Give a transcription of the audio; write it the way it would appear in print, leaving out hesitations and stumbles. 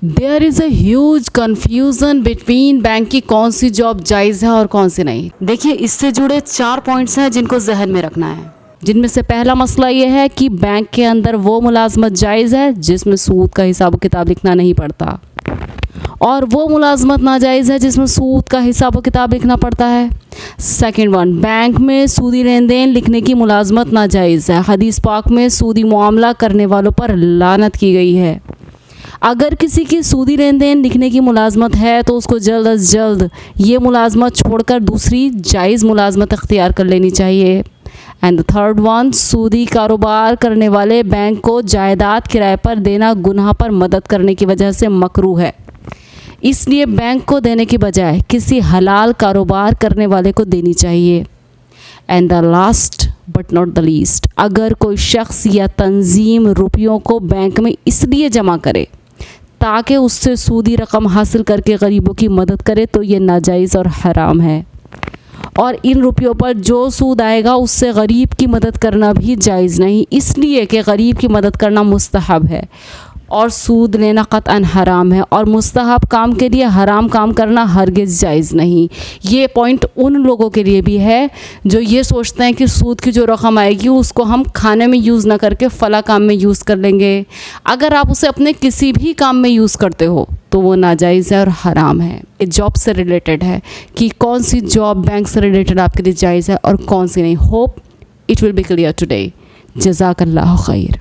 There is a huge confusion between bank की कौन सी जॉब जायज़ है और कौन सी नहीं। देखिए, इससे जुड़े 4 पॉइंट्स हैं जिनको जहन में रखना है, जिनमें से पहला मसला ये है कि बैंक के अंदर वो मुलाजमत जायज़ है जिसमें सूद का हिसाब किताब लिखना नहीं पड़ता, और वो मुलाजमत नाजायज़ है जिसमें सूद का हिसाब किताब लिखना पड़ता है। सेकंड वन, बैंक में सूदी लेन देन लिखने की मुलाजमत नाजायज़ है। हदीस पाक में सूदी मामला करने वालों पर लानत की गई है। अगर किसी की सूदी लेन देन लिखने की मुलाजमत है तो उसको जल्द अज जल्द ये मुलाजमत छोड़कर दूसरी जायज़ मुलाजमत अख्तियार कर लेनी चाहिए। एंड द थर्ड वन, सूदी कारोबार करने वाले बैंक को जायदाद किराए पर देना गुनाह पर मदद करने की वजह से मकरूह है, इसलिए बैंक को देने की बजाय किसी हलाल कारोबार करने वाले को देनी चाहिए। And the last but not the least, अगर कोई शख्स या तंजीम रुपयों को बैंक में इसलिए जमा करे ताकि उससे सूदी रकम हासिल करके गरीबों की मदद करे तो ये नाजायज़ और हराम है, और इन रुपयों पर जो सूद आएगा उससे गरीब की मदद करना भी जायज़ नहीं, इसलिए कि गरीब की मदद करना मुस्तहब है और सूद लेना क़तअन हराम है, और मुस्तहब काम के लिए हराम काम करना हरगिज़ जायज़ नहीं। ये पॉइंट उन लोगों के लिए भी है जो ये सोचते हैं कि सूद की जो रकम आएगी उसको हम खाने में यूज़ ना करके फ़ला काम में यूज़ कर लेंगे। अगर आप उसे अपने किसी भी काम में यूज़ करते हो तो वो नाजायज़ है और हराम है। ये जॉब से रिलेटेड है कि कौन सी जॉब बैंक से रिलेटेड आपके लिए जायज़ है और कौन सी नहीं। Hope it will be clear today. जज़ाकल्लाहु खैर।